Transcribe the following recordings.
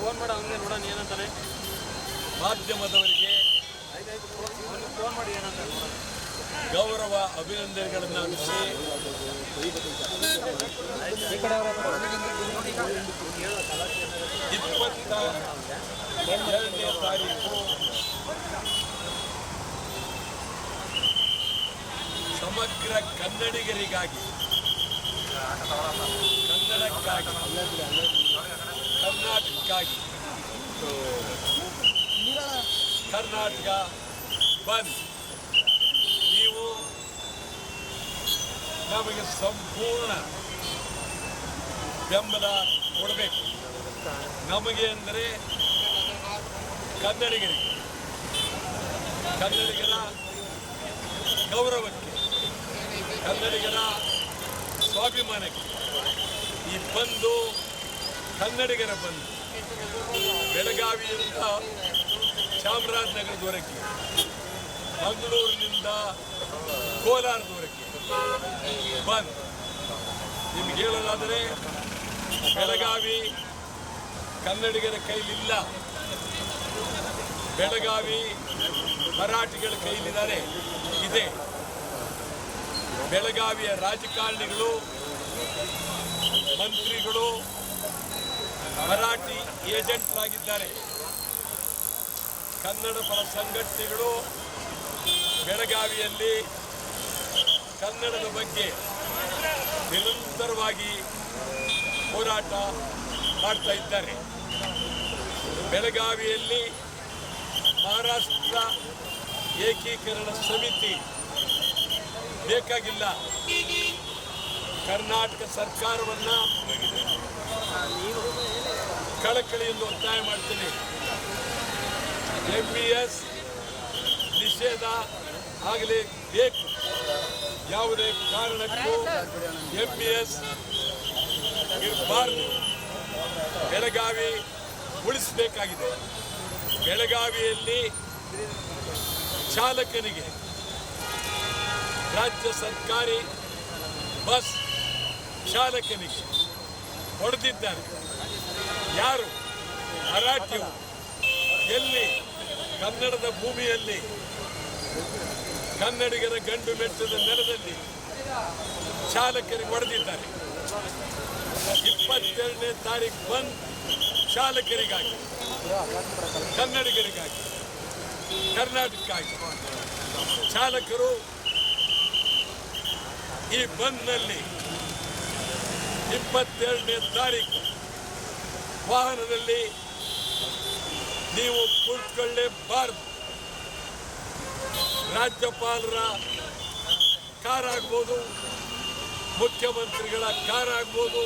Phone ಮಾಡ ಅವನಿಗೆ ನೋಡೋಣ ಏನಂತಾರೆ. ಮಾಧ್ಯಮದವರಿಗೆ ಫೋನ್ ಮಾಡಿ ಏನಂತಾರೆ ಗೌರವ ಅಭಿನಂದನೆಗಳನ್ನು ಅರ್ಪಿಸಿ 22ನೇ ತಾರೀಕು ಸಮಗ್ರ ಕನ್ನಡಿಗರಿಗಾಗಿ, ಕನ್ನಡಕ್ಕಾಗಿ, ಕರ್ನಾಟಕಕ್ಕಾಗಿ ಕರ್ನಾಟಕ ಬಂದ್. ನೀವು ನಮಗೆ ಸಂಪೂರ್ಣ ಬೆಂಬಲ ಕೊಡಬೇಕು. ನಮಗೆ ಅಂದರೆ ಕನ್ನಡಿಗರಿಗೆ, ಕನ್ನಡಿಗರ ಗೌರವಕ್ಕೆ, ಕನ್ನಡಿಗರ ಸ್ವಾಭಿಮಾನಕ್ಕೆ ಈ ಬಂದು ಕನ್ನಡಿಗರ ಬಂದು ಬೆಳಗಾವಿಯಿಂದ ಚಾಮರಾಜನಗರದವರೆಗೆ, ಮಂಗಳೂರಿನಿಂದ ಕೋಲಾರದವರೆಗೆ ಬಂದ್. ನಿಮ್ಗೆ ಹೇಳೋದಾದರೆ ಬೆಳಗಾವಿ ಕನ್ನಡಿಗರ ಕೈಲಿಲ್ಲ, ಬೆಳಗಾವಿ ಮರಾಠಿಗಳ ಕೈಲಿದ್ದಾರೆ. ಇದೆ ಬೆಳಗಾವಿಯ ರಾಜಕಾರಣಿಗಳು, ಮಂತ್ರಿಗಳು ಮರಾಠಿ ಏಜೆಂಟ್ರಾಗಿದ್ದಾರೆ. ಕನ್ನಡ ಪರ ಸಂಘಟನೆಗಳು ಬೆಳಗಾವಿಯಲ್ಲಿ ಕನ್ನಡದ ಬಗ್ಗೆ ನಿರಂತರವಾಗಿ ಹೋರಾಟ ಮಾಡ್ತಾ ಇದ್ದಾರೆ. ಬೆಳಗಾವಿಯಲ್ಲಿ ಮಹಾರಾಷ್ಟ್ರ ಏಕೀಕರಣ ಸಮಿತಿ ಬೇಕಾಗಿಲ್ಲ. ಕರ್ನಾಟಕ ಸರ್ಕಾರವನ್ನು ಕಳಕಳಿಯಿಂದ ಒತ್ತಾಯ ಮಾಡ್ತೀನಿ. MBS ನಿಷೇಧ ಆಗಲೇಬೇಕು. ಯಾವುದೇ ಕಾರಣಕ್ಕೂ MBS ಇರಬಾರ್ದು. ಬೆಳಗಾವಿ ಉಳಿಸಬೇಕಾಗಿದೆ. ಬೆಳಗಾವಿಯಲ್ಲಿ ಚಾಲಕನಿಗೆ ರಾಜ್ಯ ಸರ್ಕಾರಿ ಬಸ್ ಚಾಲಕನಿಗೆ ಹೊಡೆದಿದ್ದಾರೆ. ಯಾರು? ಮರಾಠಿಯು. ಎಲ್ಲಿ? ಕನ್ನಡದ ಭೂಮಿಯಲ್ಲಿ, ಕನ್ನಡಿಗರ ಗಂಡು ಮೆಟ್ಟದ ನೆಲದಲ್ಲಿ ಚಾಲಕರಿಗೆ ಹೊಡೆದಿದ್ದಾರೆ. 22ನೇ ತಾರೀಕು ಬಂದ್ ಚಾಲಕರಿಗಾಗಿ, ಕನ್ನಡಿಗರಿಗಾಗಿ, ಕರ್ನಾಟಕಕ್ಕಾಗಿ. ಚಾಲಕರು ಈ ಬಂದ್ನಲ್ಲಿ 22ನೇ ತಾರೀಕು ವಾಹನದಲ್ಲಿ ನೀವು ಕುಳಿತುಕೊಳ್ಳಲೇಬಾರದು. ರಾಜ್ಯಪಾಲರ ಕಾರ್ ಆಗ್ಬೋದು, ಮುಖ್ಯಮಂತ್ರಿಗಳ ಕಾರ್ ಆಗ್ಬೋದು,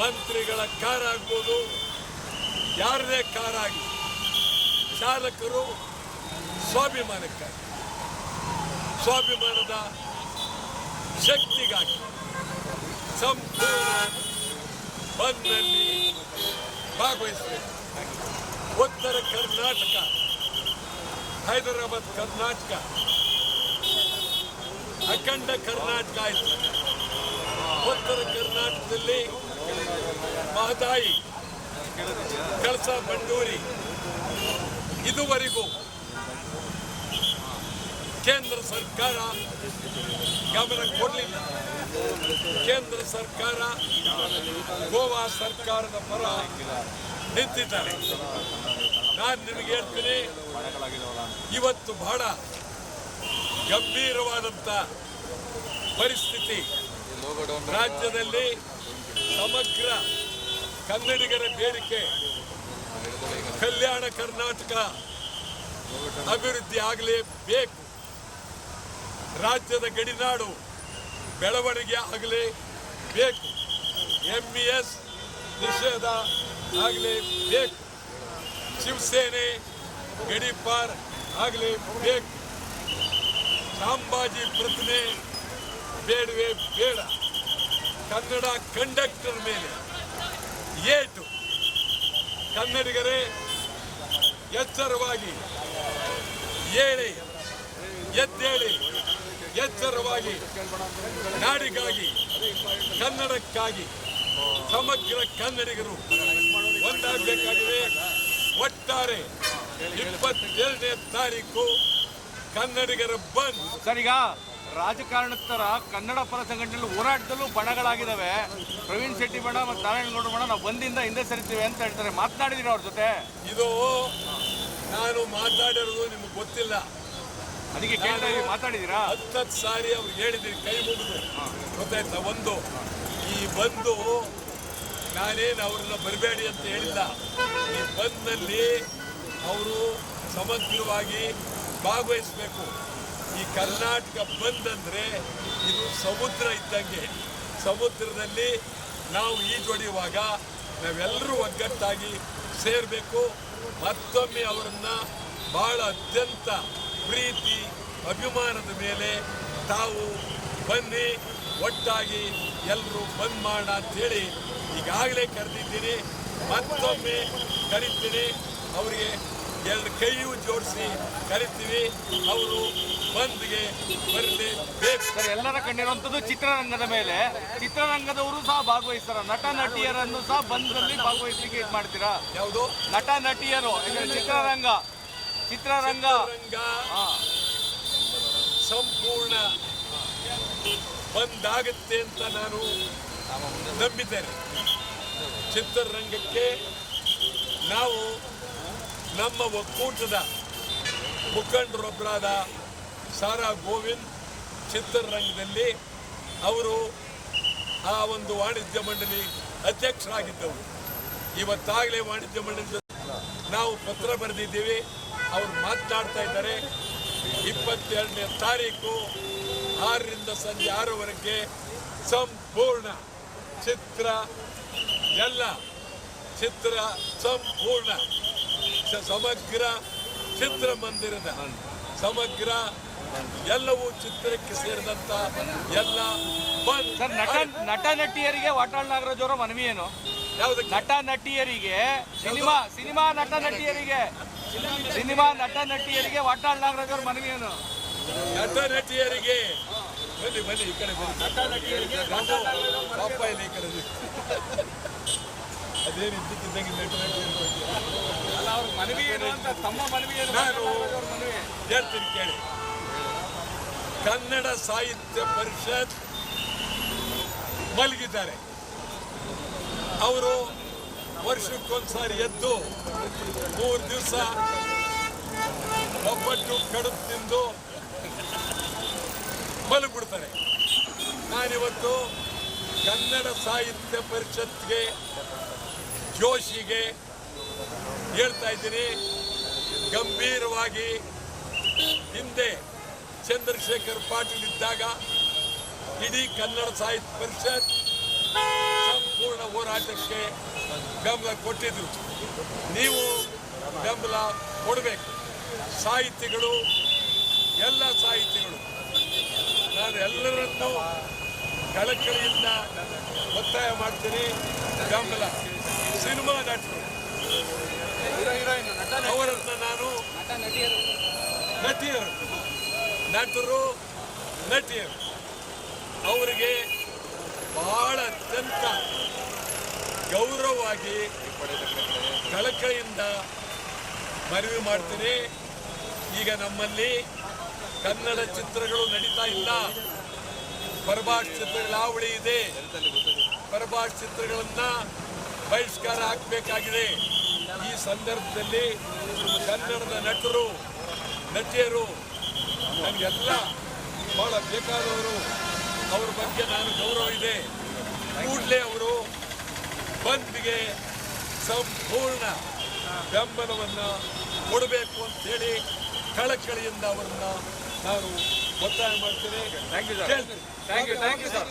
ಮಂತ್ರಿಗಳ ಕಾರ್ ಆಗ್ಬೋದು, ಯಾರದೇ ಕಾರ್ ಆಗಿ ಚಾಲಕರು ಸ್ವಾಭಿಮಾನಕ್ಕಾಗಿ, ಸ್ವಾಭಿಮಾನದ ಶಕ್ತಿಗಾಗಿ ಸಂಪೂರ್ಣ ಬಂದ್ನಲ್ಲಿ ಭಾಗವಹಿಸಬೇಕು. ಉತ್ತರ ಕರ್ನಾಟಕ, ಹೈದರಾಬಾದ್ ಕರ್ನಾಟಕ, ಅಖಂಡ ಕರ್ನಾಟಕ ಆಯಿತು. ಉತ್ತರ ಕರ್ನಾಟಕದಲ್ಲಿ ಮಹದಾಯಿ, ಕಳಸಾ ಬಂಡೂರಿ, ಇದುವರೆಗೂ ಕೇಂದ್ರ ಸರ್ಕಾರ ಗಮನ ಕೊಡಲಿಲ್ಲ. ಕೇಂದ್ರ ಸರ್ಕಾರ ಗೋವಾ ಸರ್ಕಾರದ ಪರ ನಿಂತಿದ್ದಾರೆ. ನಾನು ನಿಮಗೆ ಹೇಳ್ತೀನಿ, ಇವತ್ತು ಬಹಳ ಗಂಭೀರವಾದಂಥ ಪರಿಸ್ಥಿತಿ ರಾಜ್ಯದಲ್ಲಿ. ಸಮಗ್ರ ಕನ್ನಡಿಗರ ಬೇಡಿಕೆ ಕಲ್ಯಾಣ ಕರ್ನಾಟಕ ಅಭಿವೃದ್ಧಿ ಆಗಲೇಬೇಕು. ರಾಜ್ಯದ ಗಡಿನಾಡು ಬೆಳವಣಿಗೆ ಆಗಲೇಬೇಕು. MBS ನಿಷೇಧ ಆಗಲೇಬೇಕು. ಶಿವಸೇನೆ ಗಡಿಪಾರ್ ಆಗಲೇಬೇಕು. ಸಂಭಾಜಿ ಪ್ರತಿಮೆ ಬೇಡವೇ ಬೇಡ. ಕನ್ನಡ ಕಂಡಕ್ಟರ್ ಮೇಲೆ ಏಟು. ಕನ್ನಡಿಗರೇ ಎಚ್ಚರವಾಗಿ ಏಳಿ, ಎದ್ದೇಳಿ, ಎಚ್ಚರವಾಗಿ ನಾಡಿಗಾಗಿ, ಕನ್ನಡಕ್ಕಾಗಿ ಸಮಗ್ರ ಕನ್ನಡಿಗರು ಒಂದಾಗಬೇಕಾಗಿದೆ. ಒಟ್ಟಾರೆ 22ನೇ ತಾರೀಕು ಕನ್ನಡಿಗರ ಬಂದ್. ಸರ್, ಈಗ ರಾಜಕಾರಣಸ್ಥರ ಕನ್ನಡ ಪರ ಸಂಘಟನೆಗಳು ಹೋರಾಟದಲ್ಲೂ ಬಣಗಳಾಗಿದ್ದಾವೆ. ಪ್ರವೀಣ್ ಶೆಟ್ಟಿ ಬಣ ಮತ್ತು ನಾರಾಯಣಗೌಡ ಬಣ ನಾವು ಬಂದಿಂದ ಹಿಂದೆ ಸರಿತೀವಿ ಅಂತ ಹೇಳ್ತಾರೆ. ಮಾತನಾಡಿದೀರ ಅವ್ರ ಜೊತೆ? ಇದು ನಾನು ಮಾತಾಡಿರೋದು ನಿಮ್ಗೆ ಗೊತ್ತಿಲ್ಲ, ಅದಕ್ಕೆ ಕೇಳ್ತಾ ಇದೀವಿ. ಮಾತಾಡಿದೀರಾ? 10 ಸಾರಿ ಅವ್ರಿಗೆ ಹೇಳಿದ್ದೀನಿ, ಕೈ ಮುಗಿದು. ಗೊತ್ತಾಯ್ತಾ? ಒಂದು ಈ ಬಂದು ನಾನೇನು ಅವ್ರನ್ನ ಬರಬೇಡಿ ಅಂತ ಹೇಳಿಲ್ಲ. ಈ ಬಂದ್ನಲ್ಲಿ ಅವರು ಸಮಗ್ರವಾಗಿ ಭಾಗವಹಿಸಬೇಕು. ಈ ಕರ್ನಾಟಕ ಬಂದ್ ಅಂದರೆ ಇದು ಸಮುದ್ರ ಇದ್ದಂಗೆ. ಸಮುದ್ರದಲ್ಲಿ ನಾವು ಈಜೊಡೆಯುವಾಗ ನಾವೆಲ್ಲರೂ ಒಗ್ಗಟ್ಟಾಗಿ ಸೇರಬೇಕು. ಮತ್ತೊಮ್ಮೆ ಅವರನ್ನು ಭಾಳ ಅತ್ಯಂತ ಪ್ರೀತಿ ಅಭಿಮಾನದ ಮೇಲೆ ತಾವು ಬನ್ನಿ, ಒಟ್ಟಾಗಿ ಎಲ್ಲರೂ ಬಂದ್ ಮಾಡೋಣ ಅಂಥೇಳಿ ಈಗಾಗಲೇ ಕರೆದಿದ್ದೀನಿ. ಮತ್ತೊಮ್ಮೆ ಕರಿತೀನಿ. ಅವರಿಗೆ 2 ಕೈಯೂ ಜೋಡಿಸಿ ಕರಿತೀವಿ. ಅವರು ಬಂದ್ಗೆ ಬರಲೇಬೇಕು. ಸರ್, ಎಲ್ಲರ ಕಂಡಿರುವಂಥದ್ದು ಚಿತ್ರರಂಗದ ಮೇಲೆ. ಚಿತ್ರರಂಗದವರು ಸಹ ಭಾಗವಹಿಸ್ತಾರ. ನಟ ನಟಿಯರನ್ನು ಸಹ ಬಂದ್ರಲ್ಲಿ ಭಾಗವಹಿಸಲಿಕ್ಕೆ ಇದು ಮಾಡ್ತೀರಾ? ಯಾವುದು? ನಟ ನಟಿಯರು ಚಿತ್ರರಂಗ ಸಂಪೂರ್ಣ ಬಂದಾಗುತ್ತೆ ಅಂತ ನಾನು ನಂಬಿದ್ದೇನೆ. ಚಿತ್ರರಂಗಕ್ಕೆ ನಾವು ನಮ್ಮ ಒಕ್ಕೂಟದ ಮುಖಂಡರೊಬ್ಬರಾದ ಸಾರಾ ಗೋವಿಂದ್ ಚಿತ್ರರಂಗದಲ್ಲಿ ಅವರು ಆ ಒಂದು ವಾಣಿಜ್ಯ ಮಂಡಳಿ ಅಧ್ಯಕ್ಷರಾಗಿದ್ದವರು. ಇವತ್ತಾಗಲೇ ವಾಣಿಜ್ಯ ಮಂಡಳಿ ನಾವು ಪತ್ರ ಬರೆದಿದ್ದೀವಿ. ಅವರು ಮಾತನಾಡ್ತಾ ಇದ್ದಾರೆ. 22ನೇ ತಾರೀಕು 6ರಿಂದ ಸಂಜೆ 6ವರೆಗೆ ಸಂಪೂರ್ಣ ಚಿತ್ರ ಸಂಪೂರ್ಣ ಸಮಗ್ರ ಚಿತ್ರಮಂದಿರದ ಸಮಗ್ರ ಎಲ್ಲವೂ ಚಿತ್ರಕ್ಕೆ ಸೇರಿದಂತ ಎಲ್ಲ ಬಂದ್. ಸರ್, ನಟ ನಟಿಯರಿಗೆ ವಾಟಾಳ್ ನಾಗರಾಜ್ ಅವರ ಮನವಿ ಏನು? ಯಾವುದಕ್ಕೆ? ನಟ ನಟಿಯರಿಗೆ ಸಿನಿಮಾ ನಟ ನಟಿಯರಿಗೆ ವಾಟಾಳ್ ನಾಗರಾಜ್ ಅವರ ಮನವಿ ಏನು? ನಟ ನಟಿಯರಿಗೆ ಬನ್ನಿ ಈ ಕಡೆ ಪಾಪ ಇಲ್ಲ ಈ ಕಡೆ. ಅದೇನು ಇದ್ದಕ್ಕಿದ್ದಂಗೆ ನಟ ನಟಿಯರ ಮನವಿ ಏನು ಅಂತ ತಮ್ಮ ಮನವಿ ಏನು? ನಾನು ಹೇಳ್ತೀನಿ ಕೇಳಿ. ಕನ್ನಡ ಸಾಹಿತ್ಯ ಪರಿಷತ್ ಮಲಗಿದ್ದಾರೆ. ಅವರು ವರ್ಷಕ್ಕೊಂದ್ಸಾರಿ ಎದ್ದು 3 ದಿವಸ ಒಬ್ಬಟ್ಟು ಕಡುಬು ತಿಂದು ಮಲಗಿಬಿಡ್ತಾರೆ. ನಾನಿವತ್ತು ಕನ್ನಡ ಸಾಹಿತ್ಯ ಪರಿಷತ್ಗೆ ಜೋಶಿಗೆ ಹೇಳ್ತಾ ಇದ್ದೀನಿ, ಗಂಭೀರವಾಗಿ ಹಿಂದೆ ಚಂದ್ರಶೇಖರ್ ಪಾಟೀಲ್ ಇದ್ದಾಗ ಇಡೀ ಕನ್ನಡ ಸಾಹಿತ್ಯ ಪರಿಷತ್ ಸಂಪೂರ್ಣ ಹೋರಾಟಕ್ಕೆ ಬೆಂಬಲ ಕೊಟ್ಟಿದ್ರು. ನೀವು ಬೆಂಬಲ ಕೊಡಬೇಕು. ಸಾಹಿತಿಗಳು, ಎಲ್ಲ ಸಾಹಿತಿಗಳು, ನಾನು ಎಲ್ಲರನ್ನೂ ಕಳಕಳಿಯಿಂದ ಒತ್ತಾಯ ಮಾಡ್ತೀನಿ. ಬೆಂಬಲ. ಸಿನಿಮಾ ನಟರು ಅವರನ್ನು ನಾನು ನಟಿಯರು ಅವರಿಗೆ ಬಹಳ ಅತ್ಯಂತ ಗೌರವವಾಗಿ ಕಳಕಳಿಯಿಂದ ಮನವಿ ಮಾಡ್ತೀನಿ. ಈಗ ನಮ್ಮಲ್ಲಿ ಕನ್ನಡ ಚಿತ್ರಗಳು ನಡೀತಾ ಇಲ್ಲ. ಪರಭಾಷೆ ಚಿತ್ರಗಳ ಹಾವಳಿ ಇದೆ. ಪರಭಾಷೆ ಚಿತ್ರಗಳನ್ನ ಬಹಿಷ್ಕಾರ ಹಾಕಬೇಕಾಗಿದೆ. ಈ ಸಂದರ್ಭದಲ್ಲಿ ಕನ್ನಡದ ನಟಿಯರು ನನಗೆಲ್ಲ ಬಹಳ ಬೇಕಾದವರು. ಅವ್ರ ಬಗ್ಗೆ ನಾನು ಗೌರವ ಇದೆ. ಕೂಡಲೇ ಅವರು ಬಂದ್ಗೆ ಸಂಪೂರ್ಣ ಬೆಂಬಲವನ್ನು ಕೊಡಬೇಕು ಅಂತೇಳಿ ಕಳಕಳಿಯಿಂದ ಅವರನ್ನ ನಾನು ಒತ್ತಾಯ ಮಾಡ್ತೇನೆ. Thank you sir.